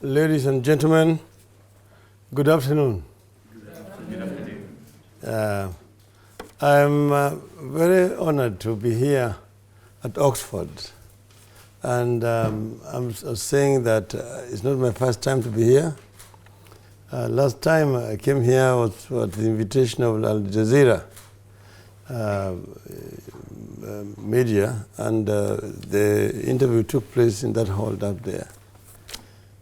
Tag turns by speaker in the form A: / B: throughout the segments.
A: Ladies and gentlemen, good afternoon.
B: Good afternoon.
A: I'm very honored to be here at Oxford. And I'm saying that it's not my first time to be here. Last time I came here was at the invitation of Al Jazeera media, and the interview took place in that hall up there.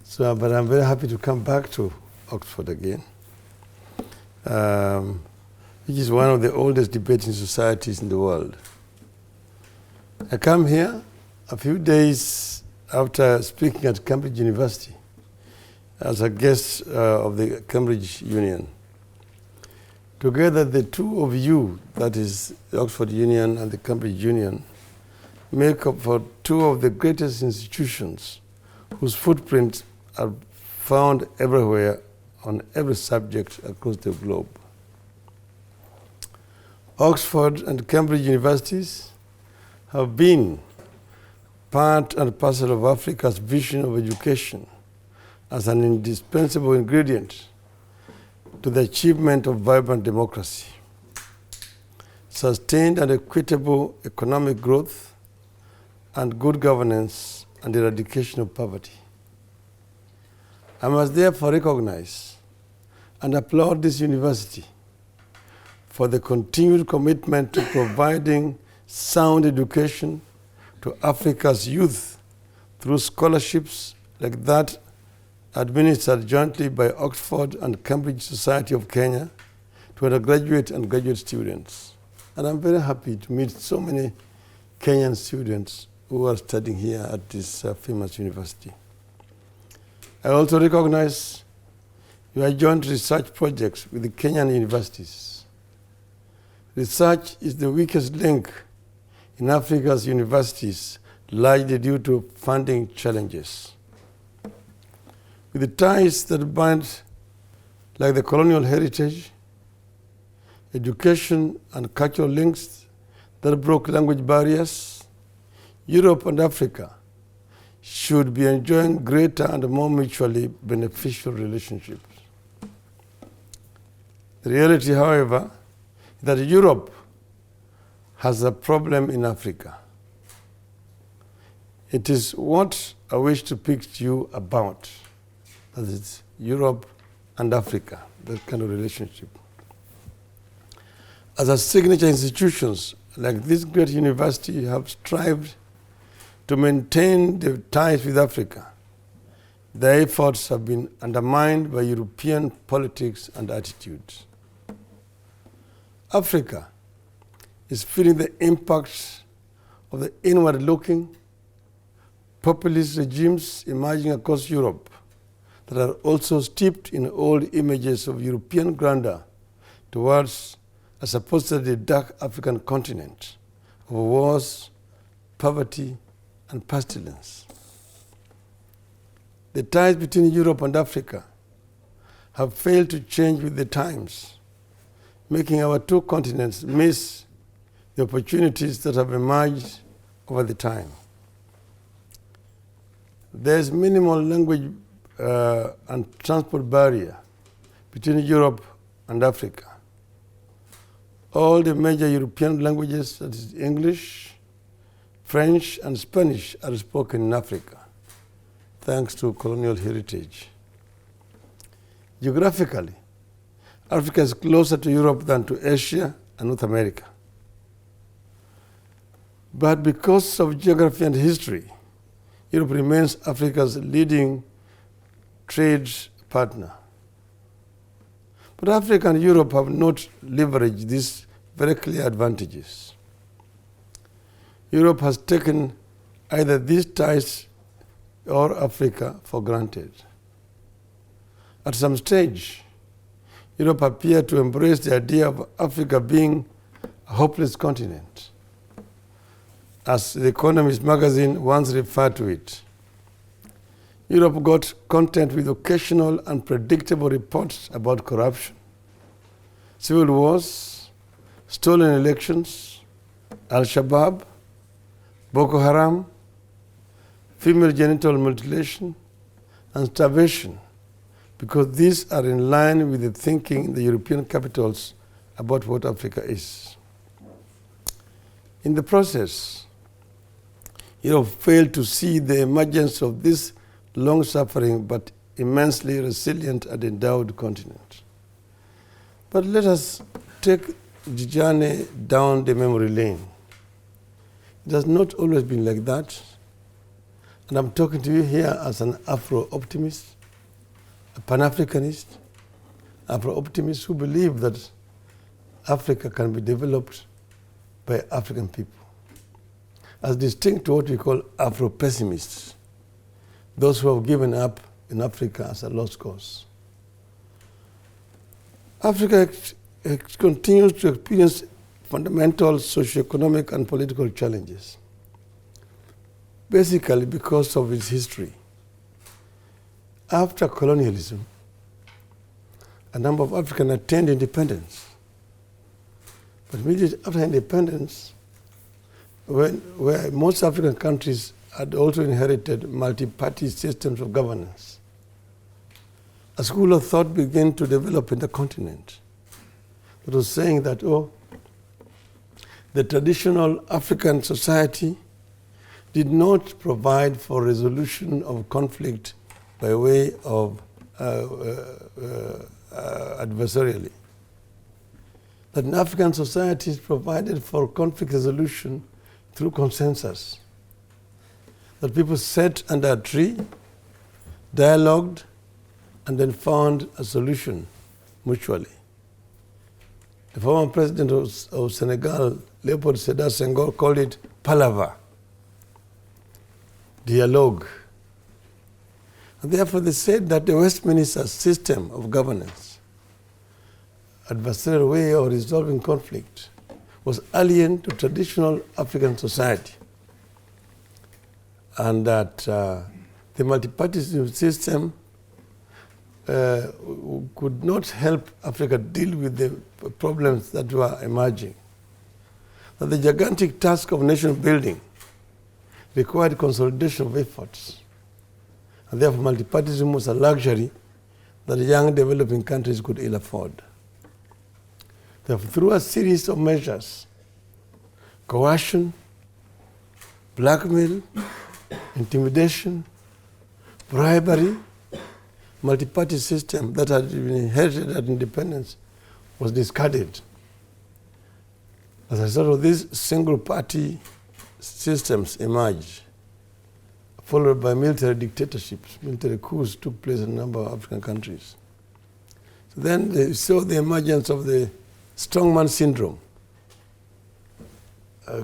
A: So, but I'm very happy to come back to Oxford again, which is one of the oldest debating societies in the world. I come here a few days after speaking at Cambridge University as a guest of the Cambridge Union. Together, the two of you, that is the Oxford Union and the Cambridge Union, make up for two of the greatest institutions whose footprints are found everywhere on every subject across the globe. Oxford and Cambridge universities have been part and parcel of Africa's vision of education as an indispensable ingredient to the achievement of vibrant democracy, sustained and equitable economic growth, and good governance and eradication of poverty. I must therefore recognize and applaud this university for the continued commitment to providing sound education to Africa's youth through scholarships like that administered jointly by Oxford and Cambridge Society of Kenya to undergraduate and graduate students. And I'm very happy to meet so many Kenyan students who are studying here at this famous university. I also recognize your joint research projects with the Kenyan universities. Research is the weakest link in Africa's universities, largely due to funding challenges. With the ties that bind, like the colonial heritage, education and cultural links that broke language barriers, Europe and Africa should be enjoying greater and more mutually beneficial relationships. The reality, however, is that Europe has a problem in Africa. It is what I wish to speak to you about. That is Europe and Africa, that kind of relationship. As a signature institutions like this great university have strived to maintain the ties with Africa, their efforts have been undermined by European politics and attitudes. Africa is feeling the impacts of the inward-looking populist regimes emerging across Europe that are also steeped in old images of European grandeur towards a supposedly dark African continent of wars, poverty, and pestilence. The ties between Europe and Africa have failed to change with the times, making our two continents miss the opportunities that have emerged over the time. There is minimal language and transport barrier between Europe and Africa. All the major European languages, that is English, French, and Spanish, are spoken in Africa, thanks to colonial heritage. Geographically, Africa is closer to Europe than to Asia and North America. But because of geography and history, Europe remains Africa's leading trade partner. But Africa and Europe have not leveraged these very clear advantages. Europe has taken either these ties or Africa for granted. At some stage, Europe appeared to embrace the idea of Africa being a hopeless continent, as The Economist magazine once referred to it. Europe got content with occasional and predictable reports about corruption, civil wars, stolen elections, Al-Shabaab, Boko Haram, female genital mutilation, and starvation, because these are in line with the thinking in the European capitals about what Africa is. In the process, Europe failed to see the emergence of this long-suffering but immensely resilient and endowed continent. But let us take the journey down the memory lane. It has not always been like that. And I'm talking to you here as an Afro-optimist, a Pan-Africanist, Afro-optimist who believe that Africa can be developed by African people, as distinct to what we call Afro-pessimists, those who have given up in Africa as a lost cause. Africa continues to experience fundamental socioeconomic and political challenges, basically because of its history. After colonialism, a number of Africans attained independence. But immediately after independence, where most African countries had also inherited multi-party systems of governance, a school of thought began to develop in the continent. It was saying that, the traditional African society did not provide for resolution of conflict by way of adversarially. That in African societies provided for conflict resolution through consensus. That people sat under a tree, dialogued, and then found a solution mutually. The former president of Senegal, Leopold Sédar Senghor, called it palaver, dialogue. And therefore they said that the Westminster system of governance, adversarial way of resolving conflict, was alien to traditional African society. And that the multi-party system could not help Africa deal with the problems that were emerging. That the gigantic task of nation building required consolidation of efforts. And therefore multipartyism was a luxury that young developing countries could ill afford. Therefore, through a series of measures, coercion, blackmail, intimidation, bribery, multi-party system that had been inherited at independence was discarded. As a result of these single-party systems emerged, followed by military dictatorships. Military coups took place in a number of African countries. So then they saw the emergence of the strongman syndrome.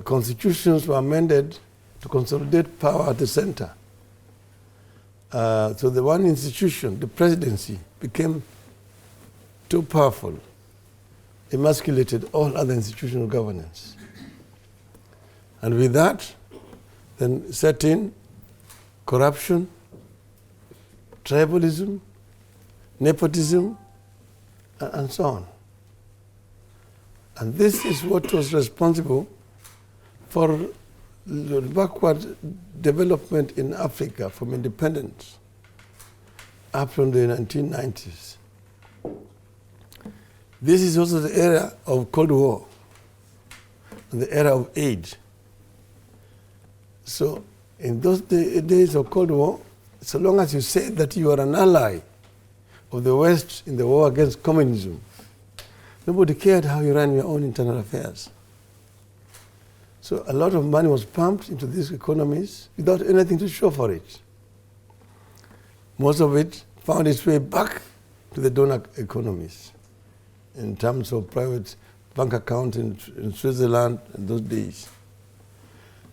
A: Constitutions were amended to consolidate power at the center. So the one institution, the presidency, became too powerful, emasculated all other institutional governance. And with that, then set in corruption, tribalism, nepotism, and so on. And this is what was responsible for the backward development in Africa from independence up from the 1990s. This is also the era of Cold War and the era of aid. So in those days of Cold War, so long as you say that you are an ally of the West in the war against communism, nobody cared how you ran your own internal affairs. So a lot of money was pumped into these economies without anything to show for it. Most of it found its way back to the donor economies in terms of private bank accounts in Switzerland in those days.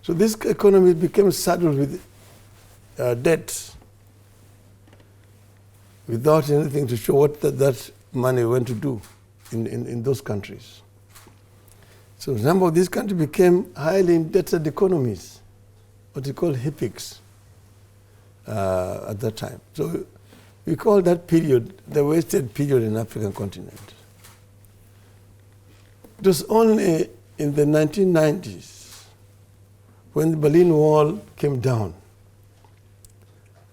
A: So this economy became saddled with debt without anything to show what that money went to do in those countries. So a number of these countries became highly indebted economies, what we call HIPICs at that time. So we call that period the wasted period in the African continent. It was only in the 1990s when the Berlin Wall came down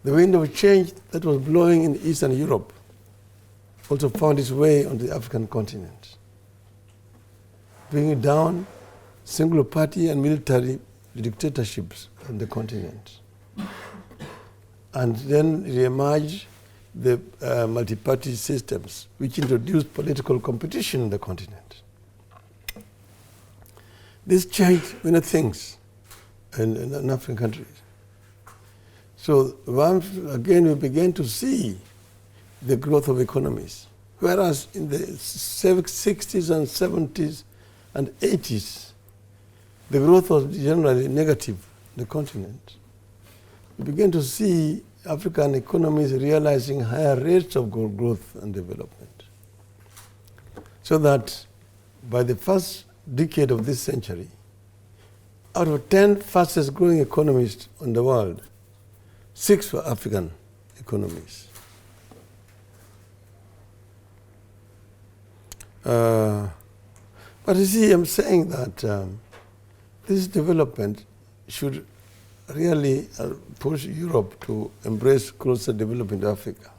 A: The wind of change that was blowing in Eastern Europe also found its way on the African continent, bringing down single party and military dictatorships on the continent. And then re-emerged the multi-party systems, which introduced political competition on the continent. This changed many things in African countries. So once again we began to see the growth of economies, whereas in the 60s and 70s and 80s, the growth was generally negative on the continent. We began to see African economies realizing higher rates of growth and development. So that by the first decade of this century, out of 10 fastest growing economies in the world, 6 were African economies. But you see, I'm saying that this development should really push Europe to embrace closer development in Africa.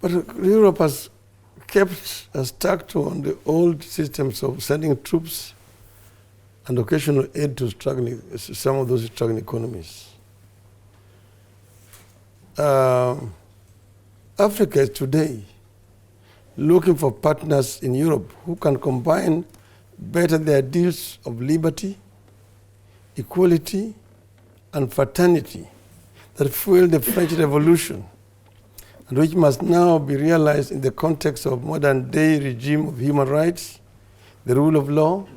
A: But Europe has kept stuck on the old systems of sending troops and occasional aid to some of those struggling economies. Africa is today looking for partners in Europe who can combine better the ideals of liberty, equality, and fraternity that fueled the French Revolution, and which must now be realized in the context of modern-day regime of human rights, the rule of law,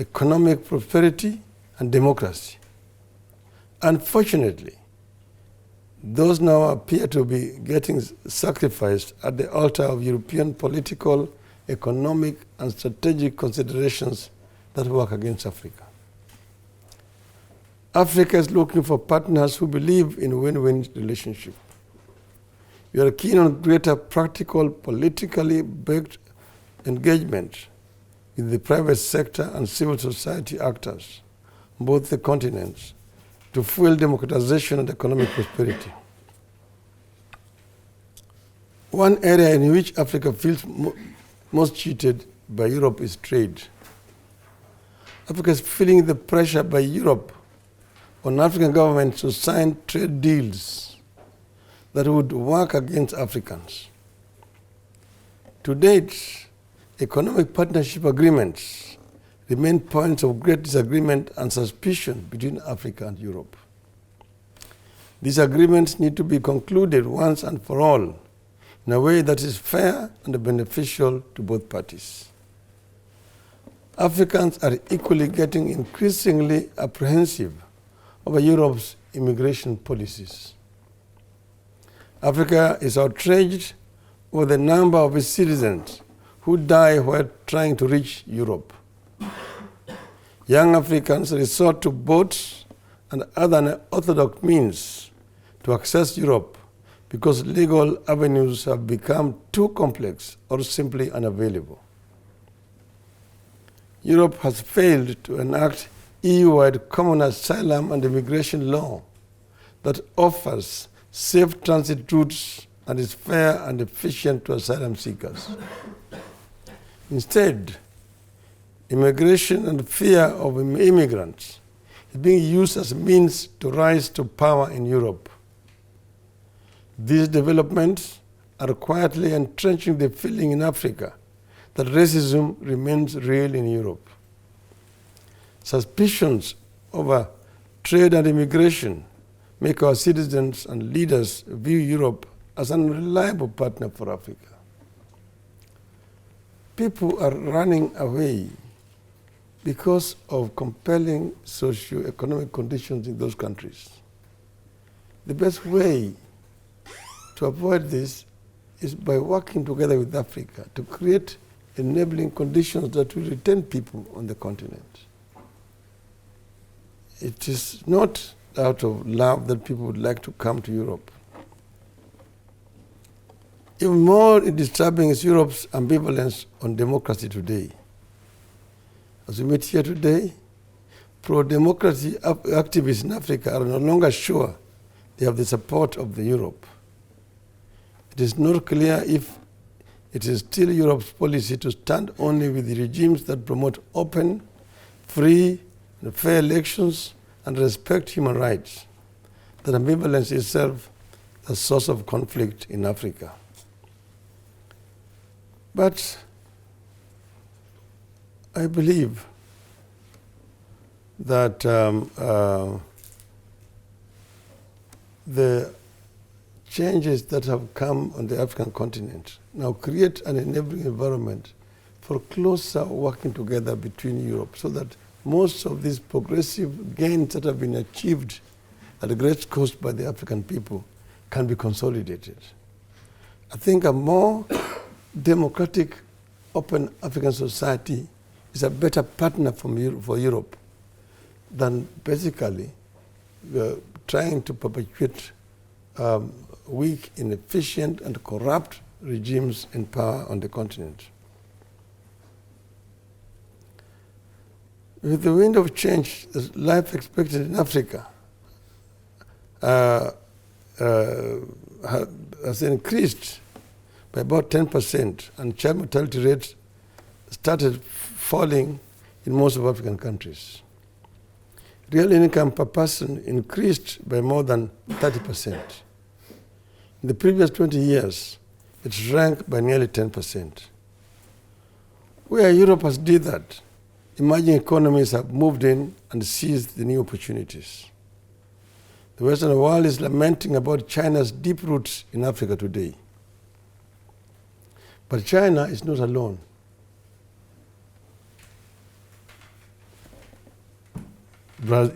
A: economic prosperity, and democracy. Unfortunately, those now appear to be getting sacrificed at the altar of European political, economic, and strategic considerations that work against Africa. Africa is looking for partners who believe in win-win relationship. We are keen on greater practical, politically backed engagement with the private sector and civil society actors on both the continents to fuel democratization and economic prosperity. One area in which Africa feels most cheated by Europe is trade. Africa is feeling the pressure by Europe on African governments to sign trade deals that would work against Africans. To date, economic partnership agreements remain points of great disagreement and suspicion between Africa and Europe. These agreements need to be concluded once and for all in a way that is fair and beneficial to both parties. Africans are equally getting increasingly apprehensive over Europe's immigration policies. Africa is outraged over the number of its citizens who die while trying to reach Europe. Young Africans resort to boats and other unorthodox means to access Europe because legal avenues have become too complex or simply unavailable. Europe has failed to enact EU-wide common asylum and immigration law that offers safe transit routes and is fair and efficient to asylum seekers. Instead, immigration and fear of immigrants is being used as a means to rise to power in Europe. These developments are quietly entrenching the feeling in Africa that racism remains real in Europe. Suspicions over trade and immigration make our citizens and leaders view Europe as an unreliable partner for Africa. People are running away because of compelling socio-economic conditions in those countries. The best way to avoid this is by working together with Africa to create enabling conditions that will retain people on the continent. It is not out of love that people would like to come to Europe. Even more disturbing is Europe's ambivalence on democracy today. As we meet here today, pro-democracy activists in Africa are no longer sure they have the support of Europe. It is not clear if it is still Europe's policy to stand only with the regimes that promote open, free, and fair elections and respect human rights. That ambivalence itself is a source of conflict in Africa. But I believe that the changes that have come on the African continent now create an enabling environment for closer working together between Europe, so that most of these progressive gains that have been achieved at a great cost by the African people can be consolidated. I think a more democratic, open African society is a better partner for Europe than basically trying to perpetuate weak, inefficient, and corrupt regimes in power on the continent. With the wind of change, the life expectancy in Africa has increased by about 10%, and child mortality rates started falling in most of African countries. Real income per person increased by more than 30%. In the previous 20 years, it shrank by nearly 10%. Where Europe has did that, emerging economies have moved in and seized the new opportunities. The Western world is lamenting about China's deep roots in Africa today. But China is not alone.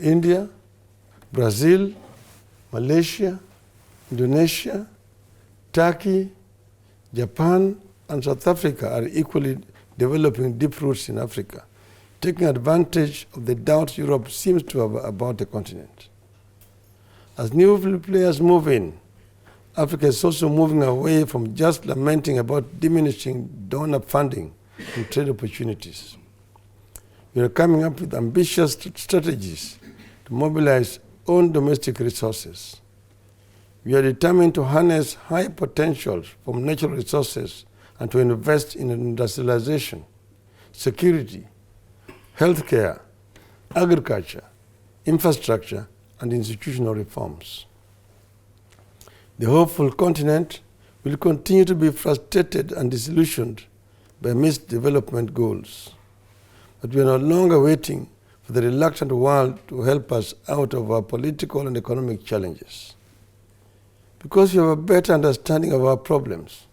A: India, Brazil, Malaysia, Indonesia, Turkey, Japan, and South Africa are equally developing deep roots in Africa, taking advantage of the doubts Europe seems to have about the continent. As new players move in, Africa is also moving away from just lamenting about diminishing donor funding and trade opportunities. We are coming up with ambitious strategies to mobilize own domestic resources. We are determined to harness high potentials from natural resources and to invest in industrialization, security, healthcare, agriculture, infrastructure, and institutional reforms. The hopeful continent will continue to be frustrated and disillusioned by missed development goals. But we are no longer waiting for the reluctant world to help us out of our political and economic challenges. Because we have a better understanding of our problems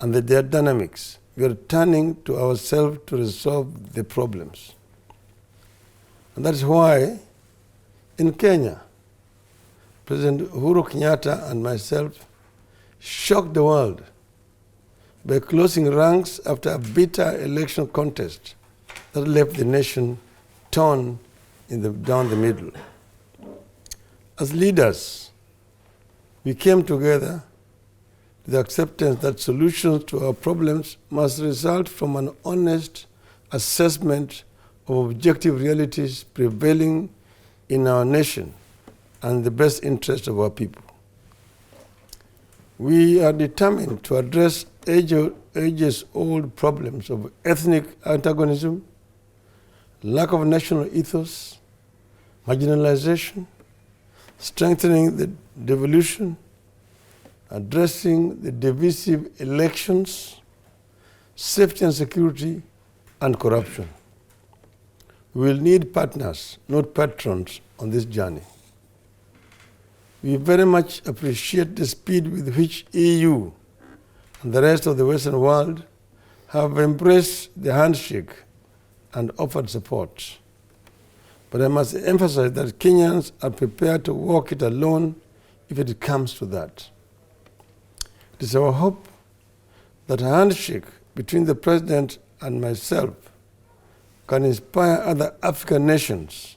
A: and their dynamics, we are turning to ourselves to resolve the problems. And that is why in Kenya, President Uhuru Kenyatta and myself shocked the world by closing ranks after a bitter election contest that left the nation torn down the middle. As leaders, we came together with the acceptance that solutions to our problems must result from an honest assessment of objective realities prevailing in our nation and the best interest of our people. We are determined to address ages-old problems of ethnic antagonism, lack of national ethos, marginalization, strengthening the devolution, addressing the divisive elections, safety and security, and corruption. We will need partners, not patrons, on this journey. We very much appreciate the speed with which EU and the rest of the Western world have embraced the handshake and offered support. But I must emphasize that Kenyans are prepared to walk it alone if it comes to that. It is our hope that a handshake between the President and myself can inspire other African nations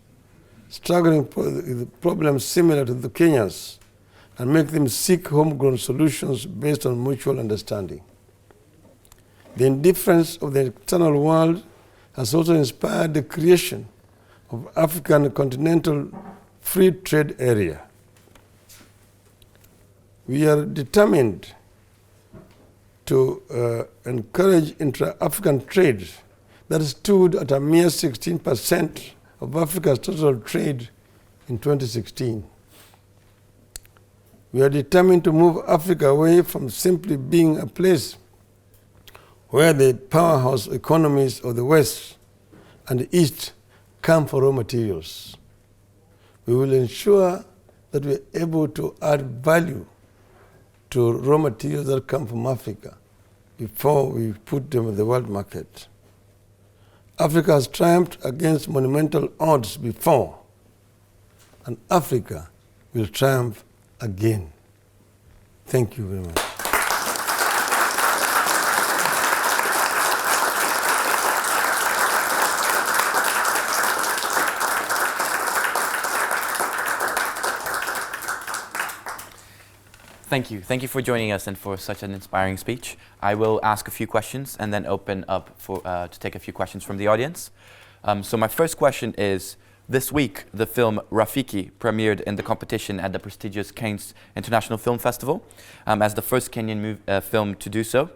A: struggling with problems similar to the Kenyans and make them seek homegrown solutions based on mutual understanding. The indifference of the external world has also inspired the creation of African continental free trade area. We are determined to encourage intra-African trade that stood at a mere 16% of Africa's total trade in 2016. We are determined to move Africa away from simply being a place where the powerhouse economies of the West and the East come for raw materials. We will ensure that we are able to add value to raw materials that come from Africa before we put them in the world market. Africa has triumphed against monumental odds before, and Africa will triumph again. Thank you very much.
C: Thank you. Thank you for joining us and for such an inspiring speech. I will ask a few questions and then open up for, to take a few questions from the audience. So my first question is, this week the film Rafiki premiered in the competition at the prestigious Cannes International Film Festival as the first Kenyan film to do so.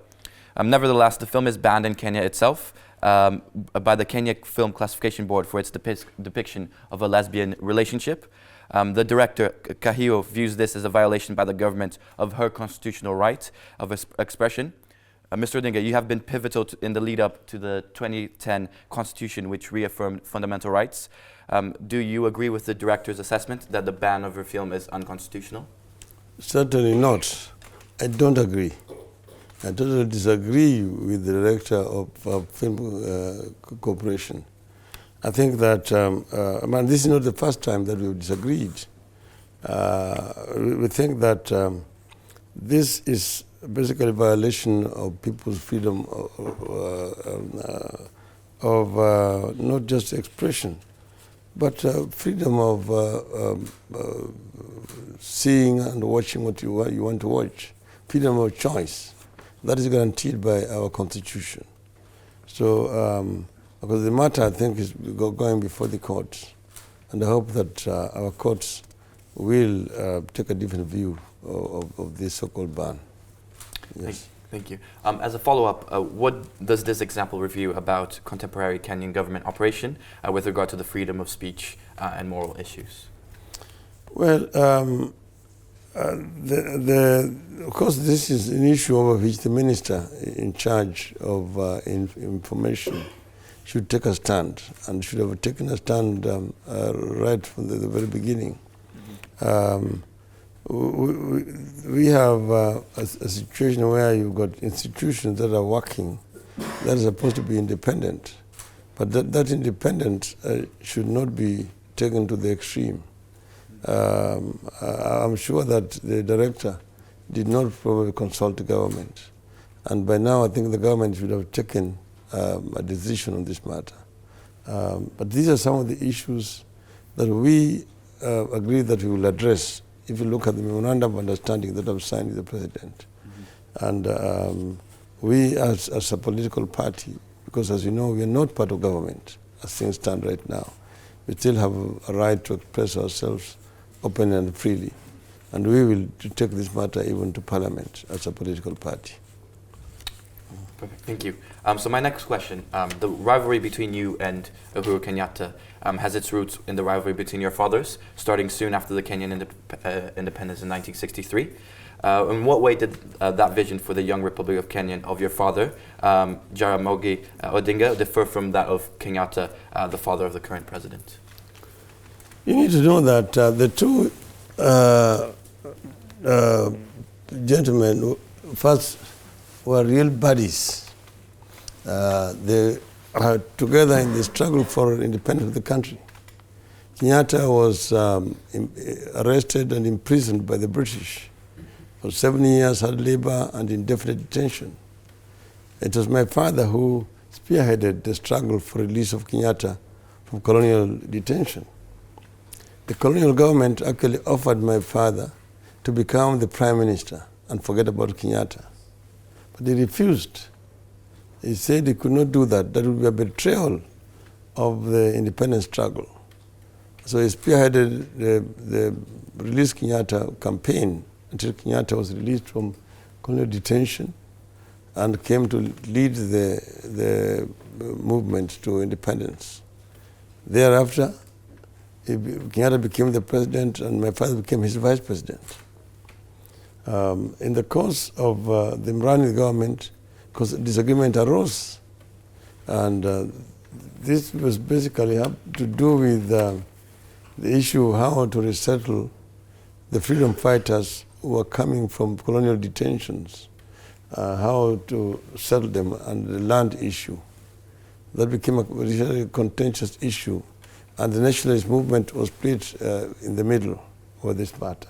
C: Nevertheless, the film is banned in Kenya itself by the Kenya Film Classification Board for its depiction of a lesbian relationship. The director, Kahio, views this as a violation by the government of her constitutional right of expression. Mr. Odinga, you have been pivotal in the lead up to the 2010 Constitution, which reaffirmed fundamental rights. Do you agree with the director's assessment that the ban of her film is unconstitutional?
A: Certainly not. I don't agree. I totally disagree with the director of Film Corporation. I think that this is not the first time that we've disagreed. We think that this is basically a violation of people's freedom of not just expression, but freedom of seeing and watching what you want to watch, freedom of choice. That is guaranteed by our Constitution. So, because the matter, I think, is going before the courts, and I hope that our courts will take a different view of this so-called ban. Yes.
C: Thank you. As a follow-up, what does this example review about contemporary Kenyan government operation with regard to the freedom of speech and moral issues?
A: Well, of course, this is an issue over which the minister in charge of information should take a stand, and should have taken a stand right from the very beginning. We have a situation where you've got institutions that are working that are supposed to be independent, but that independence should not be taken to the extreme. I'm sure that the director did not probably consult the government, and by now I think the government should have taken a decision on this matter. But these are some of the issues that we agree that we will address if you look at the memorandum of understanding that I've signed with the president. And we as a political party, because as you know, we are not part of government as things stand right now, we still have a right to express ourselves openly and freely. And we will take this matter even to Parliament as a political party.
C: Perfect, thank you. So my next question, the rivalry between you and Uhuru Kenyatta has its roots in the rivalry between your fathers, starting soon after the Kenyan independence in 1963. In what way did that vision for the young Republic of Kenya of your father, Jaramogi Odinga, differ from that of Kenyatta, the father of the current president?
A: You need to know that the two gentlemen first were real buddies. They are together in the struggle for independence of the country. Kenyatta was arrested and imprisoned by the British for 7 years, hard labor and indefinite detention. It was my father who spearheaded the struggle for release of Kenyatta from colonial detention. The colonial government actually offered my father to become the prime minister and forget about Kenyatta. But he refused. He said he could not do that. That would be a betrayal of the independence struggle. So he spearheaded the Release Kenyatta campaign until Kenyatta was released from colonial detention and came to lead the movement to independence. Thereafter, Kenyatta became the president and my father became his vice president. In the course of them running the government, because disagreement arose, and this was basically have to do with the issue of how to resettle the freedom fighters who were coming from colonial detentions, how to settle them, and the land issue. That became a really contentious issue, and the nationalist movement was split in the middle of this matter.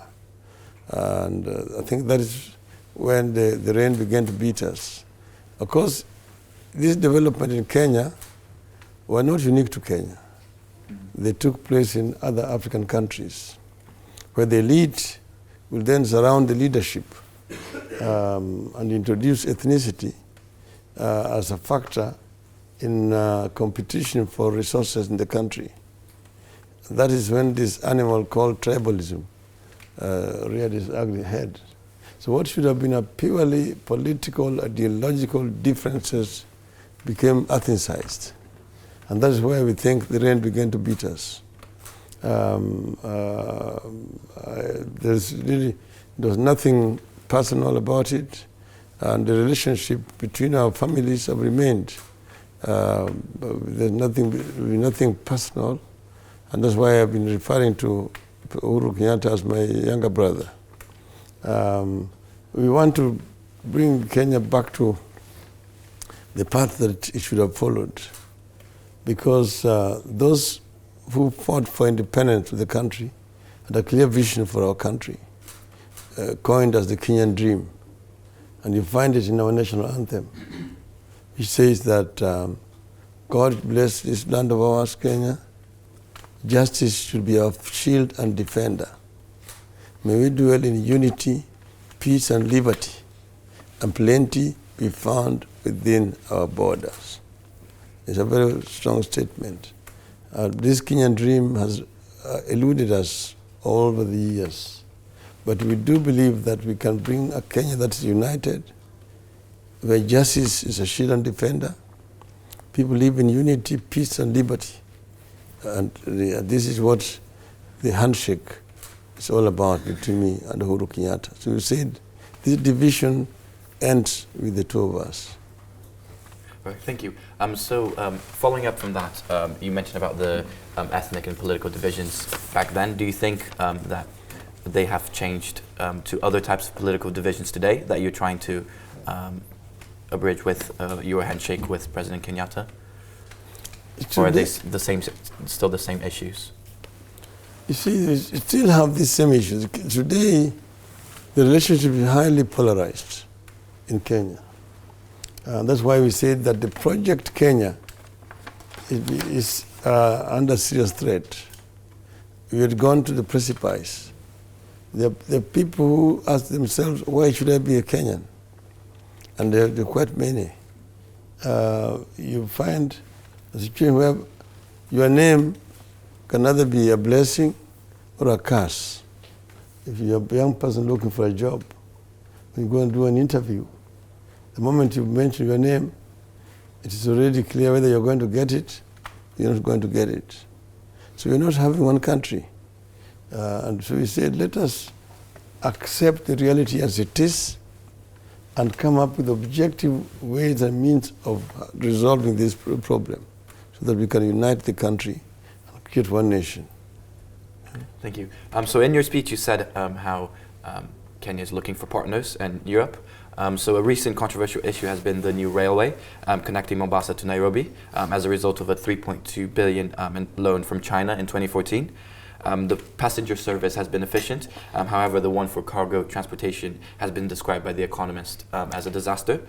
A: And I think that is when the rain began to beat us. Of course, this development in Kenya were not unique to Kenya. They took place in other African countries, where the elite will then surround the leadership and introduce ethnicity as a factor in competition for resources in the country. That is when this animal called tribalism reared its ugly head. So what should have been a purely political, ideological differences became ethnicized. And that is why we think the rain began to beat us. There was nothing personal about it, and the relationship between our families have remained. There's nothing personal, and that's why I've been referring to Uhuru Kenyatta as my younger brother. We want to bring Kenya back to the path that it should have followed, because those who fought for independence of the country had a clear vision for our country, coined as the Kenyan dream. And you find it in our national anthem, which says that God bless this land of ours, Kenya. Justice should be our shield and defender. May we dwell in unity, peace and liberty, and plenty be found within our borders. It's a very strong statement. This Kenyan dream has eluded us all over the years. But we do believe that we can bring a Kenya that is united, where justice is a shield and defender. People live in unity, peace and liberty. And this is what the handshake is all about between me and Uhuru Kenyatta. So we said this division ends with the two of us.
C: Right, thank you. Following up from that, you mentioned about the ethnic and political divisions back then. Do you think that they have changed to other types of political divisions today that you're trying to abridge with your handshake with President Kenyatta? Or are they still the same issues?
A: You see, we still have these same issues. Today, the relationship is highly polarized in Kenya. That's why we say that the project Kenya is under serious threat. We had gone to the precipice. The people who ask themselves, why should I be a Kenyan? And there are quite many. You find a situation where your name can either be a blessing or a curse. If you're a young person looking for a job, when you go and do an interview, the moment you mention your name, it is already clear whether you're going to get it, you're not going to get it. So we're not having one country. And so we said, let us accept the reality as it is and come up with objective ways and means of resolving this problem so that we can unite the country and create one nation.
C: Thank you. So in your speech you said how Kenya is looking for partners in Europe. So a recent controversial issue has been the new railway connecting Mombasa to Nairobi as a result of a 3.2 billion loan from China in 2014. The passenger service has been efficient. However, the one for cargo transportation has been described by The Economist as a disaster.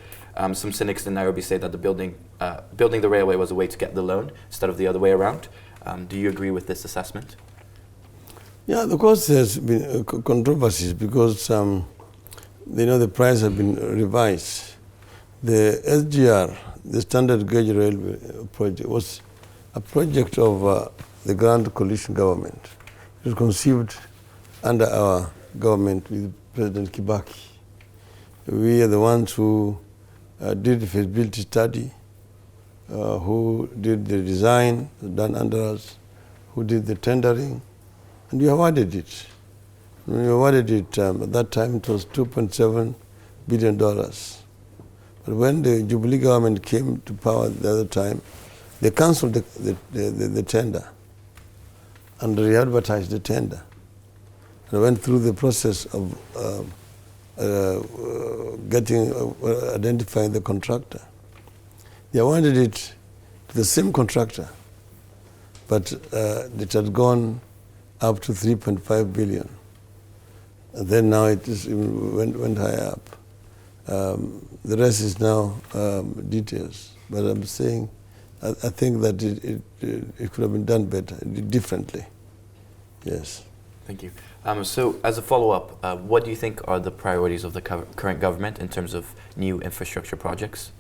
C: Some cynics in Nairobi say that building the railway was a way to get the loan instead of the other way around. Do you agree with this assessment?
A: Yeah, of course there's been controversies because the price has been revised. The SGR, the Standard Gauge Railway project, was a project of the Grand Coalition government. It was conceived under our government with President Kibaki. We are the ones who did the feasibility study, who did the design, done under us, who did the tendering, and we awarded it. When we awarded it, at that time it was $2.7 billion. But when the Jubilee government came to power the other time, they cancelled the tender and re-advertised the tender. And went through the process of identifying the contractor. They awarded it to the same contractor, but it had gone up to 3.5 billion. And then now it went higher up. The rest is now details. But I'm saying, I think that it could have been done better, differently. Yes.
C: Thank you. So as a follow-up, what do you think are the priorities of the current government in terms of new infrastructure projects?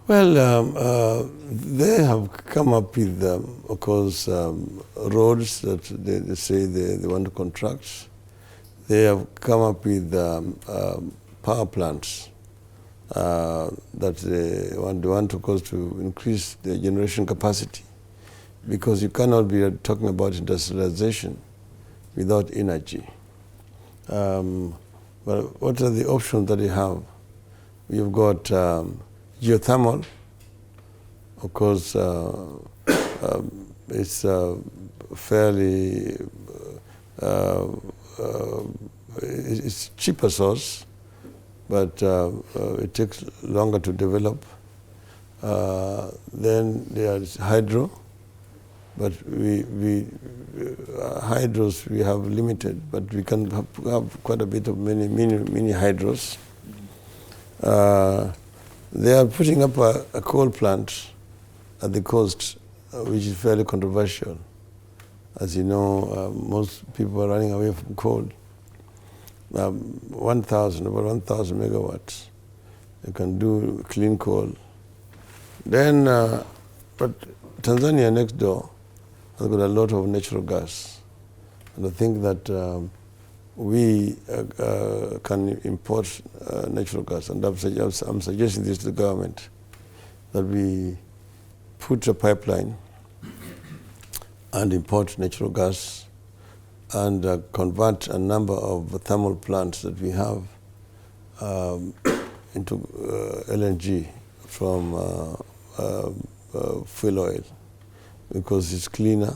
A: Well, they have come up with, of course, roads that they say they want to construct. They have come up with power plants that they want of course, to increase the generation capacity, because you cannot be talking about industrialization without energy. But what are the options that you have? You've got geothermal. Of course, it's fairly it's cheaper source, but it takes longer to develop. Then there is hydro, but hydros we have limited, but we can have quite a bit of mini hydros. They are putting up a coal plant at the coast, which is fairly controversial. As you know, most people are running away from coal. Over 1,000 megawatts. You can do clean coal. Then, but Tanzania next door has got a lot of natural gas. And I think that we can import natural gas. And I'm suggesting this to the government, that we put a pipeline and import natural gas and convert a number of thermal plants that we have into LNG from fuel oil, because it's cleaner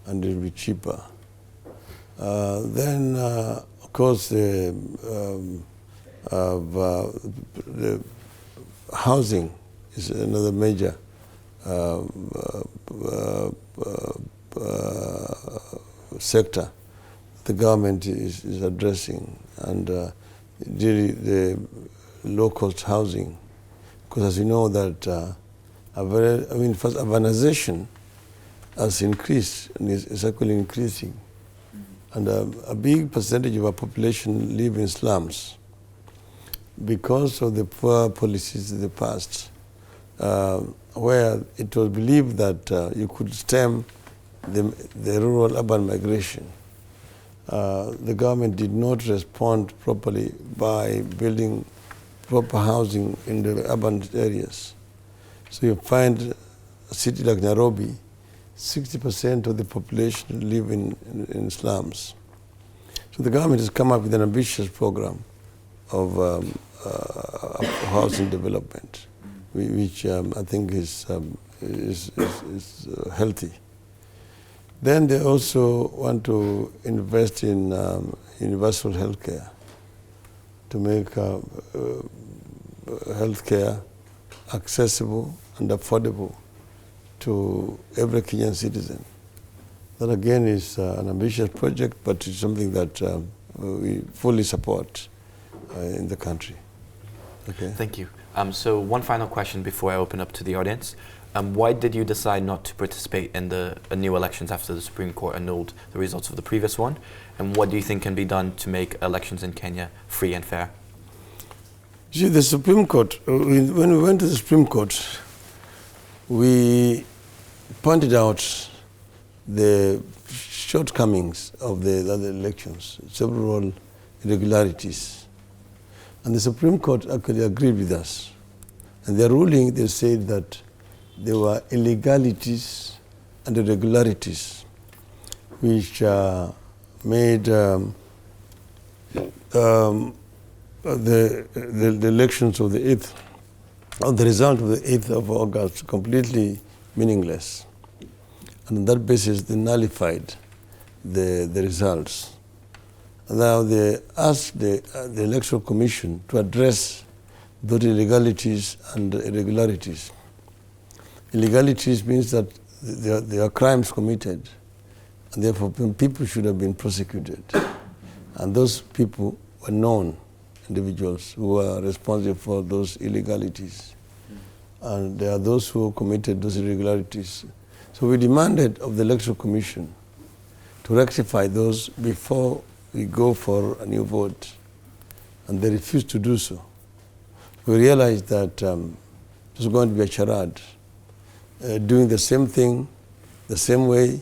A: and it will be cheaper. Then, of course, the housing is another major sector the government is addressing, and the low-cost housing, because as you know that first urbanization has increased and is actually increasing, and a big percentage of our population live in slums because of the poor policies of the past, where it was believed that you could stem the rural-urban migration. The government did not respond properly by building proper housing in the urban areas. So you find a city like Nairobi, 60% of the population live in slums. So the government has come up with an ambitious program of housing development, which I think is healthy. Then they also want to invest in universal healthcare, to make healthcare accessible and affordable to every Kenyan citizen. That again is an ambitious project, but it's something that we fully support in the country. Okay.
C: Thank you. So one final question before I open up to the audience. Why did you decide not to participate in the new elections after the Supreme Court annulled the results of the previous one? And what do you think can be done to make elections in Kenya free and fair?
A: You see, the Supreme Court, when we went to the Supreme Court, we pointed out the shortcomings of the other elections, several irregularities. And the Supreme Court actually agreed with us. And their ruling, they said that there were illegalities and irregularities which made the elections of the 8th, or the result of the 8th of August completely meaningless. And on that basis, they nullified the results. Now they asked the Electoral Commission to address those illegalities and irregularities. Illegalities means that there are crimes committed, and therefore people should have been prosecuted. And those people were known individuals who were responsible for those illegalities. And there are those who committed those irregularities. So we demanded of the Electoral Commission to rectify those before we go for a new vote. And they refused to do so. We realized that it was going to be a charade, doing the same thing, the same way,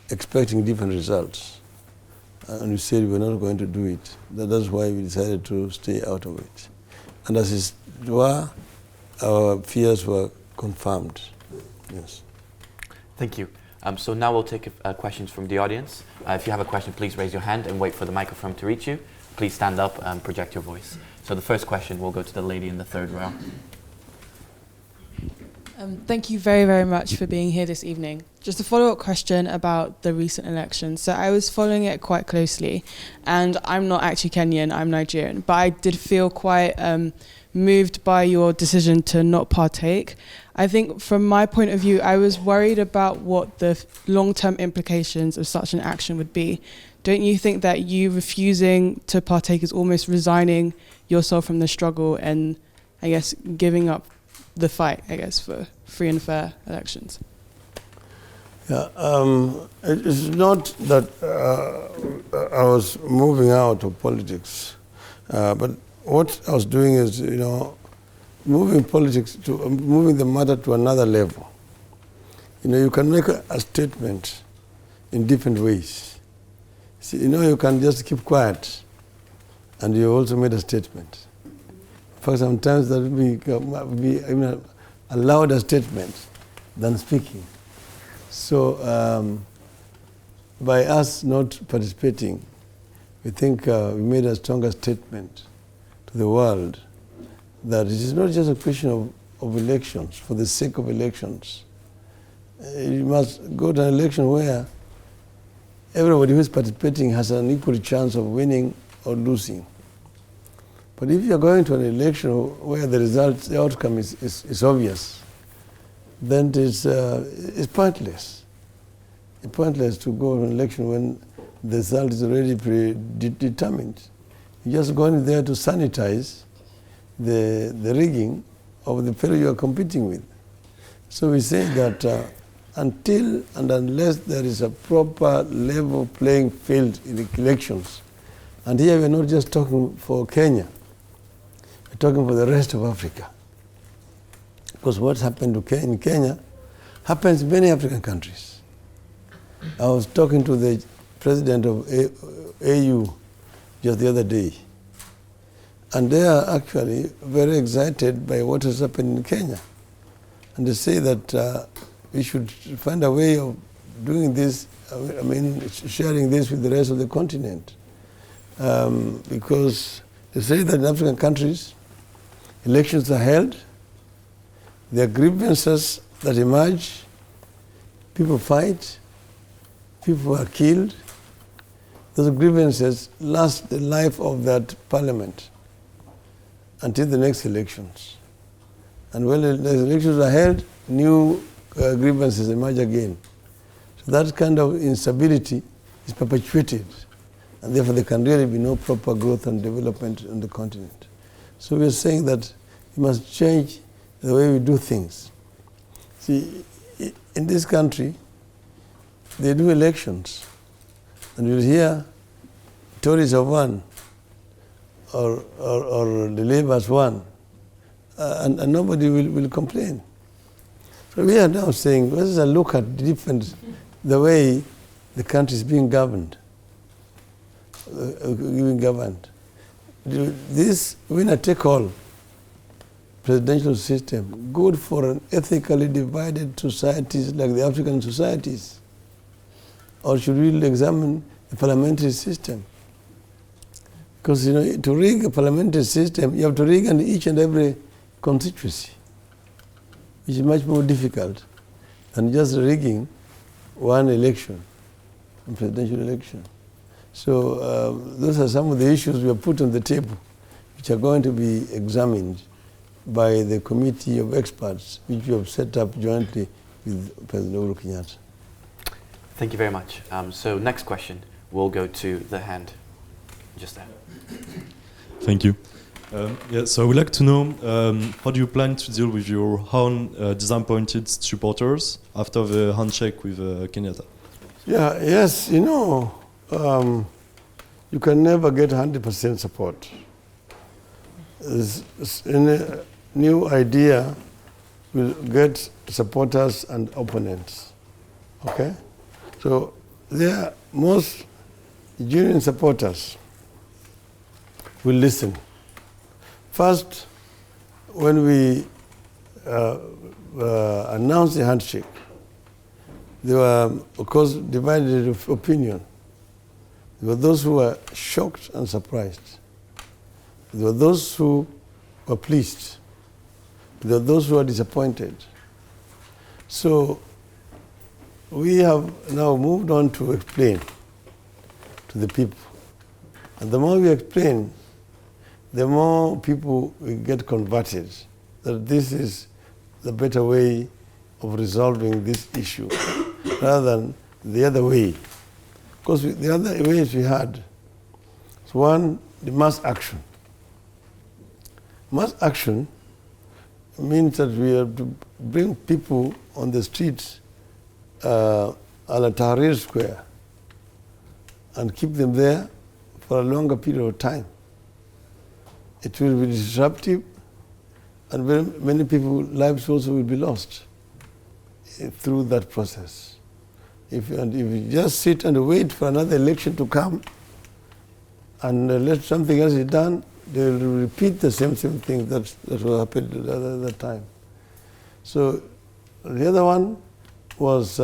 A: expecting different results. And we said we were not going to do it. That's why we decided to stay out of it. And as it were, our fears were confirmed. Yes.
C: Thank you. So now we'll take questions from the audience. If you have a question, please raise your hand and wait for the microphone to reach you. Please stand up and project your voice. So the first question will go to the lady in the third row.
D: Thank you very, very much for being here this evening. Just a follow-up question about the recent election. So I was following it quite closely, and I'm not actually Kenyan, I'm Nigerian, but I did feel quite moved by your decision to not partake. I think from my point of view, I was worried about what the long-term implications of such an action would be. Don't you think that you refusing to partake is almost resigning yourself from the struggle and, I guess, giving up the fight, I guess, for free and fair elections?
A: Yeah, it's not that I was moving out of politics, but what I was doing is, moving politics to moving the matter to another level. You can make a statement in different ways. See, you can just keep quiet, and you also made a statement. For sometimes that would be even a louder statement than speaking. So by us not participating, we think we made a stronger statement to the world that it is not just a question of elections for the sake of elections. You must go to an election where everybody who is participating has an equal chance of winning or losing. But if you're going to an election where the outcome is obvious, then it's pointless. It's pointless to go to an election when the result is already predetermined. You're just going there to sanitize the rigging of the fellow you are competing with. So we say that until and unless there is a proper level playing field in the elections, and here we're not just talking for Kenya, we're talking for the rest of Africa. Because what's happened in Kenya happens in many African countries. I was talking to the president of AU just the other day, and they are actually very excited by what has happened in Kenya. And they say that we should find a way of doing this, sharing this with the rest of the continent. Because they say that in African countries, elections are held, there are grievances that emerge, people fight, people are killed. Those grievances last the life of that parliament until the next elections. And when the elections are held, new grievances emerge again. So that kind of instability is perpetuated, and therefore there can really be no proper growth and development on the continent. So we're saying that we must change the way we do things. See, in this country, they do elections, and you'll hear Tories have won, or the Labour has won, and nobody will complain. So So we are now saying, let's look at the way the country is being governed. This winner-take-all presidential system good for an ethically divided societies like the African societies? Or should we examine the parliamentary system? Because to rig a parliamentary system, you have to rig in each and every constituency, which is much more difficult than just rigging one election, a presidential election. So those are some of the issues we have put on the table, which are going to be examined by the committee of experts, which we have set up jointly with President Uhuru Kenyatta.
C: Thank you very much. So next question will go to the hand just there.
E: Thank you. So I would like to know, how do you plan to deal with your own disappointed supporters after the handshake with Kenyatta?
A: Yes, you can never get 100% support. Any new idea will get supporters and opponents, okay? So most genuine supporters will listen. First, when we announced the handshake, there were, of course, divided opinion. There were those who were shocked and surprised. There were those who were pleased. There were those who were disappointed. So we have now moved on to explain to the people. And the more we explain, the more people will get converted that this is the better way of resolving this issue rather than the other way. Because the other ways we had, one, the mass action. Mass action means that we have to bring people on the streets at Tahrir Square and keep them there for a longer period of time. It will be disruptive, and very many people's lives also will be lost through that process. If you just sit and wait for another election to come and let something else be done, they will repeat the same thing that was happened at that time. So the other one was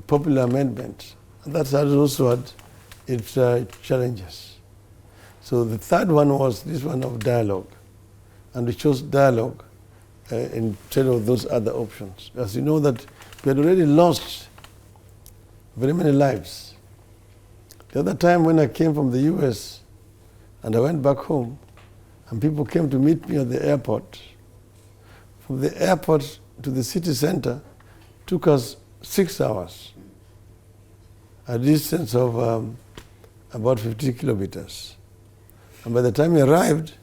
A: popular amendment. And that has also had its challenges. So the third one was this one of dialogue. And we chose dialogue instead of those other options. As you know that we had already lost very many lives. The other time when I came from the US and I went back home and people came to meet me at the airport, from the airport to the city center took us 6 hours, a distance of about 50 kilometers. And by the time we arrived,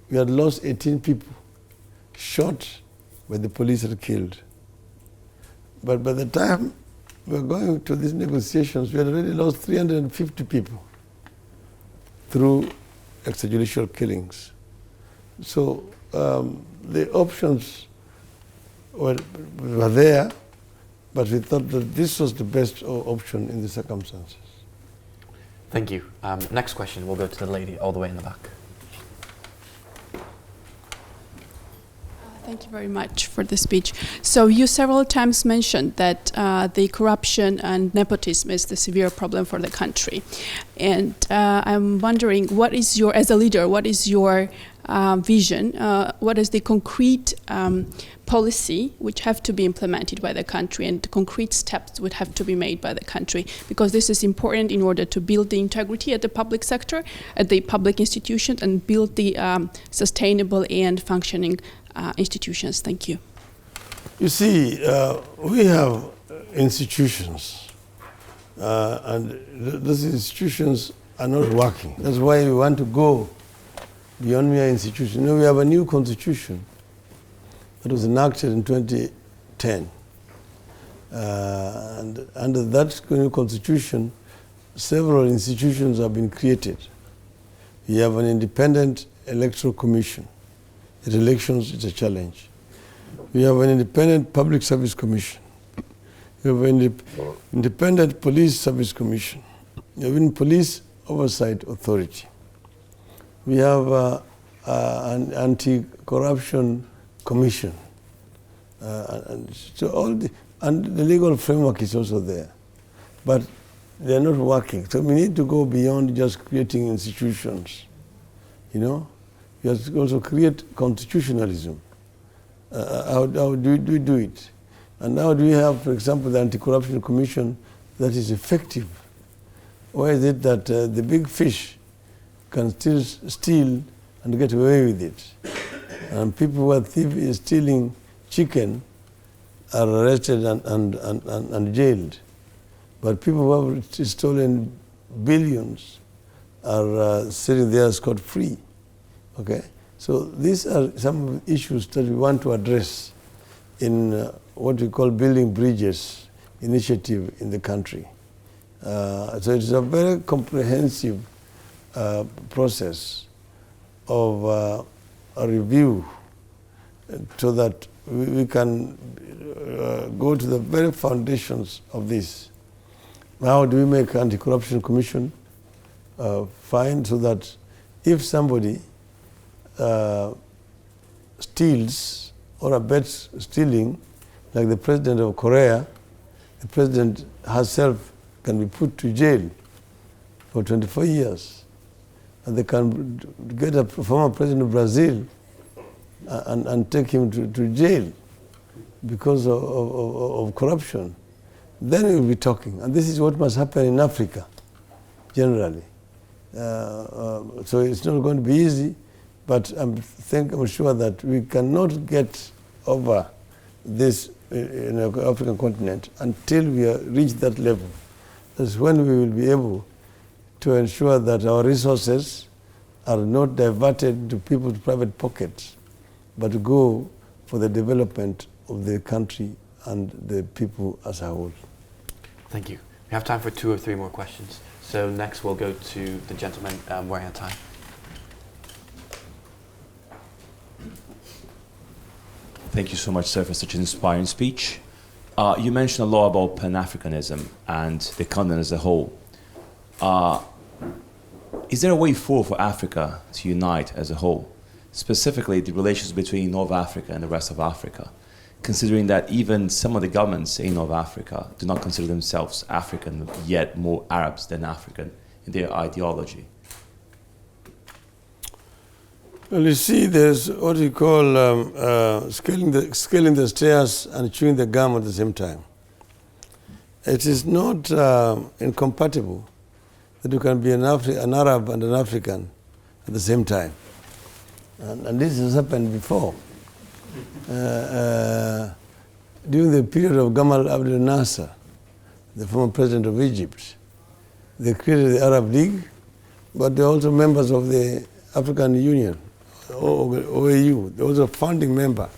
A: we had lost 18 people, shot by the police and killed. But by the time we were going to these negotiations, we had already lost 350 people through extrajudicial killings. So the options were there, but we thought that this was the best option in the circumstances.
C: Thank you. Next question will go to the lady all the way in the back.
F: Thank you very much for the speech. So you several times mentioned that the corruption and nepotism is the severe problem for the country. And I'm wondering, what is your, as a leader, what is your vision? What is the concrete policy which have to be implemented by the country, and the concrete steps would have to be made by the country? Because this is important in order to build the integrity at the public sector, at the public institutions, and build the sustainable and functioning institutions. Thank you.
A: You see, we have institutions, and those institutions are not working. That's why we want to go beyond mere institutions. You know, we have a new constitution that was enacted in 2010. And under that new constitution, several institutions have been created. We have an independent electoral commission. At elections, it's a challenge. We have an independent public service commission. We have an independent police service commission. We have an police oversight authority. We have an anti-corruption commission. And the legal framework is also there. But they're not working. So we need to go beyond just creating institutions. You know? We have to also create constitutionalism. How do we do it? And how do we have, for example, the Anti-Corruption Commission that is effective? Why is it that the big fish can still steal and get away with it? And people who are stealing chicken are arrested and jailed. But people who have stolen billions are sitting there scot-free. Okay? So these are some of the issues that we want to address in what we call Building Bridges initiative in the country. So it is a very comprehensive process of a review so that we can go to the very foundations of this. How do we make Anti-Corruption Commission fine so that if somebody steals or abets stealing, like the president of Korea, the president herself can be put to jail for 24 years. And they can get a former president of Brazil and take him to jail because of corruption. Then we will be talking. And this is what must happen in Africa, generally. So it's not going to be easy, but I'm sure that we cannot get over this in the African continent until we reach that level. That's when we will be able to ensure that our resources are not diverted to people's private pockets, but go for the development of the country and the people as a whole.
C: Thank you. We have time for 2 or 3 more questions. So next we'll go to the gentleman wearing a tie.
G: Thank you so much, sir, for such an inspiring speech. You mentioned a lot about Pan-Africanism and the continent as a whole. Is there a way forward for Africa to unite as a whole, specifically the relations between North Africa and the rest of Africa, considering that even some of the governments in North Africa do not consider themselves African, yet more Arabs than African in their ideology?
A: Well, you see, there's what you call scaling the stairs and chewing the gum at the same time. It is not incompatible that you can be an Arab and an African at the same time. And this has happened before. During the period of Gamal Abdel Nasser, the former president of Egypt, they created the Arab League, but they're also members of the African Union, OAU. They were also a founding member.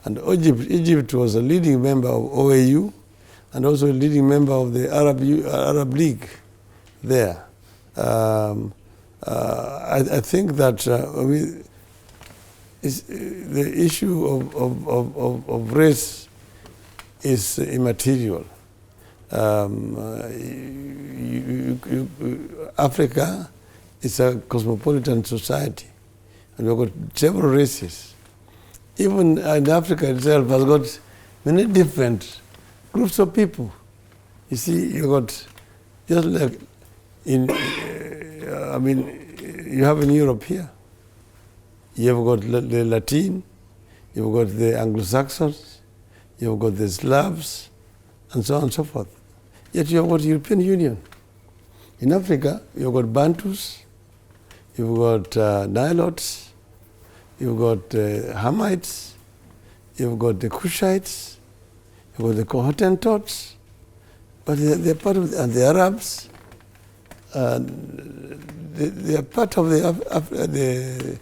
A: And Egypt was a leading member of OAU and also a leading member of the Arab League there. I think that the issue of race is immaterial. Africa is a cosmopolitan society, and we've got several races. Even in Africa itself has got many different groups of people. You see, you got just like in, you have in Europe here. You have got the Latin, you've got the Anglo-Saxons, you've got the Slavs, and so on and so forth. Yet you have got the European Union. In Africa, you've got Bantus, you've got Nilotes, you've got Hamites, you've got the Cushites, you've got the Hottentots, but they're part of the Arabs. They are part of the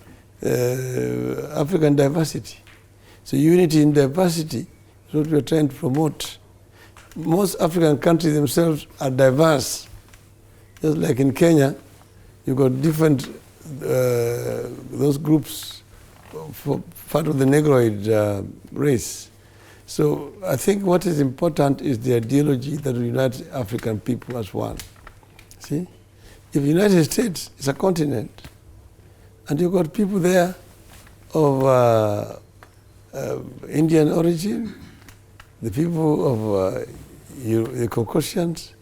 A: African diversity. So unity in diversity is what we're trying to promote. Most African countries themselves are diverse. Just like in Kenya, you've got different, those groups for part of the Negroid race. So I think what is important is the ideology that unites African people as one. See? If the United States is a continent, and you've got people there of Indian origin, the people of the Caucasians,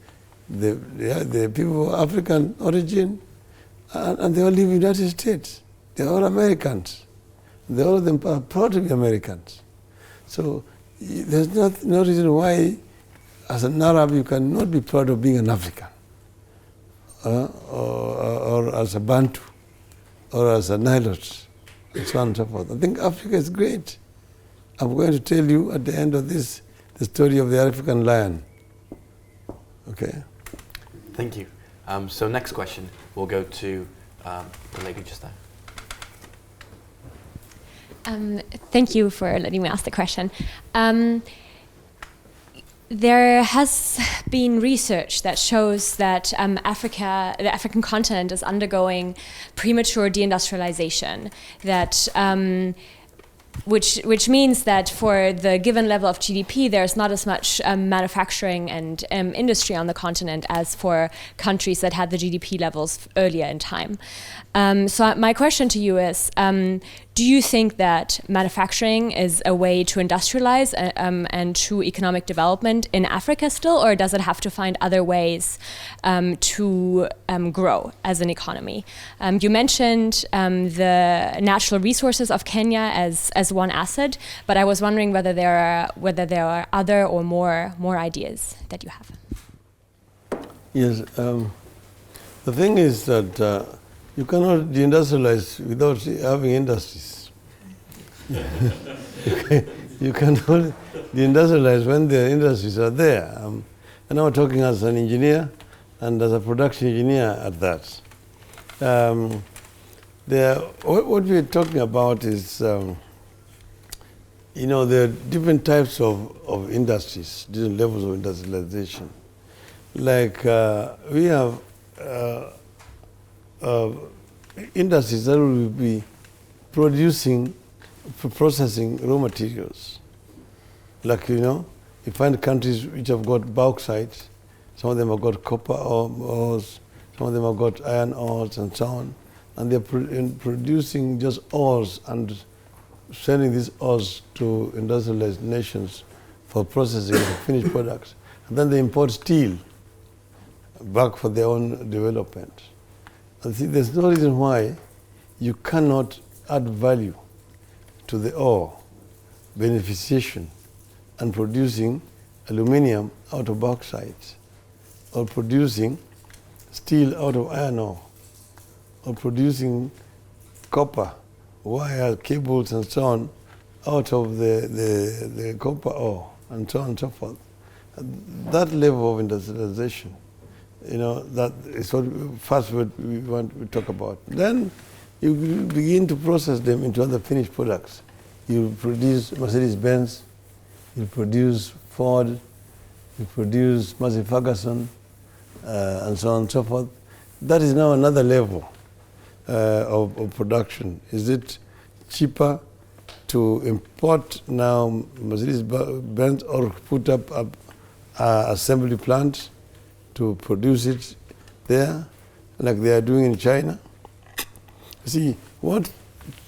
A: the people of African origin, and they all live in the United States. They're all Americans. All of them are proud to be Americans. So there's no reason why, as an Arab, you cannot be proud of being an African, or as a Bantu, or as a Nilot, and so on and so forth. I think Africa is great. I'm going to tell you at the end of this the story of the African lion. Okay?
C: Thank you. So next question, we'll go to the lady just there.
H: Thank you for letting me ask the question. There has been research that shows that the African continent is undergoing premature deindustrialization, that which means that for the given level of GDP, there's not as much manufacturing and industry on the continent as for countries that had the GDP levels earlier in time. So my question to you is, do you think that manufacturing is a way to industrialize and to economic development in Africa still, or does it have to find other ways to grow as an economy? You mentioned the natural resources of Kenya as one asset, but I was wondering whether there are other or more ideas that you have.
A: Yes, the thing is that you cannot deindustrialize without having industries. You cannot deindustrialize when the industries are there. And I'm talking as an engineer and as a production engineer at that. What we're talking about is, there are different types of industries, different levels of industrialization. Like we have industries that will be processing raw materials. Like, you find countries which have got bauxite, some of them have got copper ores, some of them have got iron ores and so on, and they're producing just ores and sending these ores to industrialized nations for processing of finished products. And then they import steel back for their own development. And see, there's no reason why you cannot add value to the ore, beneficiation, and producing aluminium out of bauxite, or producing steel out of iron ore, or producing copper, wire, cables, and so on, out of the copper ore, and so on and so forth. And that level of industrialization, that is what first we want to talk about. Then you begin to process them into other finished products. You produce Mercedes-Benz, you produce Ford, you produce Massey Ferguson, and so on and so forth. That is now another level of production. Is it cheaper to import now Mercedes-Benz or put up an assembly plant to produce it there, like they are doing in China? See, what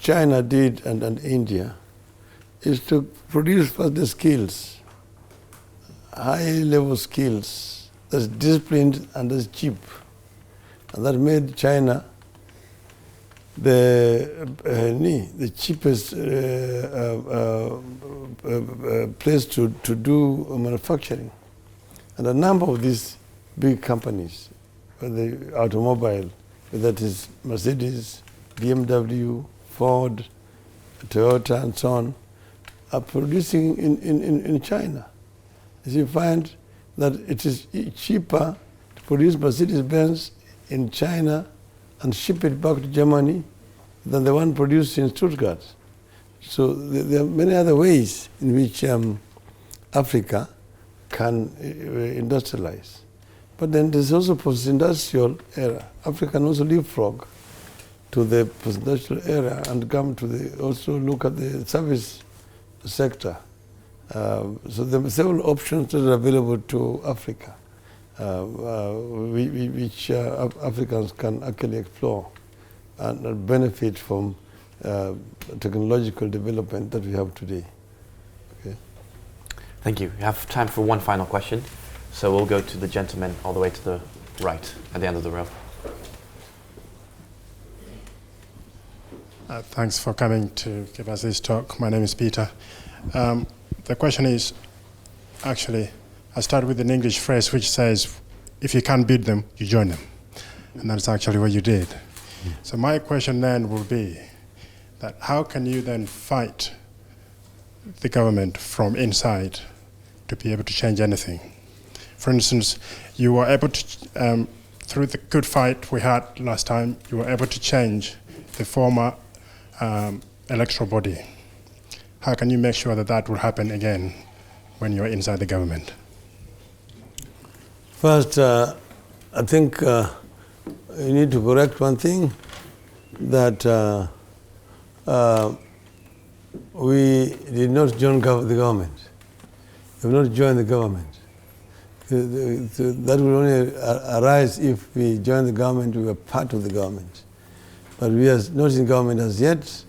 A: China did and India is to produce first the skills, high-level skills, that's disciplined and that's cheap. And that made China the cheapest place to do manufacturing. And a number of these big companies, the automobile, whether that is Mercedes, BMW, Ford, Toyota, and so on, are producing in China. As you find that it is cheaper to produce Mercedes-Benz in China and ship it back to Germany than the one produced in Stuttgart. So there are many other ways in which Africa can industrialize. But then there's also post-industrial era. Africa can also leapfrog. to the presidential area and come to also look at the service sector. So there are several options that are available to Africa, which Africans can actually explore and benefit from technological development that we have today. Okay.
C: Thank you. We have time for one final question. So we'll go to the gentleman all the way to the right, at the end of the row.
I: Thanks for coming to give us this talk. My name is Peter. The question is, actually, I start with an English phrase which says, if you can't beat them, you join them. And that's actually what you did. So my question then will be that how can you then fight the government from inside to be able to change anything? For instance, you were able to, through the good fight we had last time, you were able to change the former electoral body. How can you make sure that that will happen again when you're inside the government?
A: First, I think you need to correct one thing, that we did not join the government. We have not joined the government. That will only arise if we join the government, we are part of the government. But we are not in government as yet.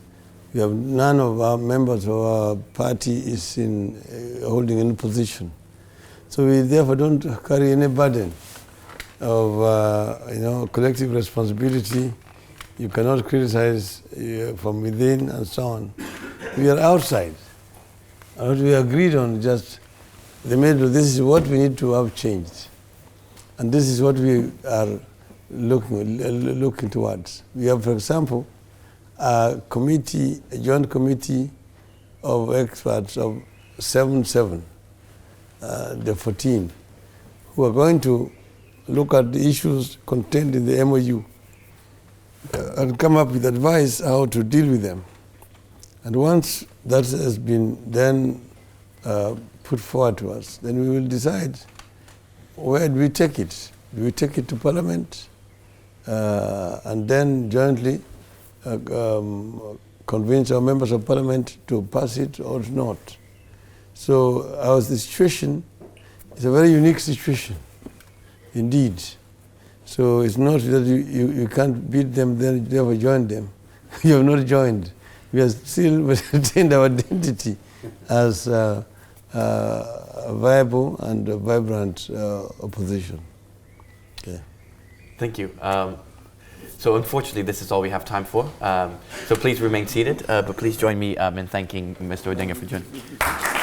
A: We have none of our members of our party is in holding any position. So we therefore don't carry any burden of collective responsibility. You cannot criticize from within and so on. We are outside. And what we agreed on just the middle, this is what we need to have changed. And this is what we are looking towards. We have, for example, a joint committee of experts of 7, the 14, who are going to look at the issues contained in the MOU and come up with advice how to deal with them. And once that has been then put forward to us, then we will decide where do we take it. Do we take it to Parliament and then jointly convince our members of Parliament to pass it or not? So our situation is a very unique situation, indeed. So it's not that you can't beat them, then you never join them. You have not joined. We are still retained our identity as a viable and a vibrant opposition. Okay.
C: Thank you. So unfortunately, this is all we have time for. So please remain seated, but please join me in thanking Mr. Odinga for joining.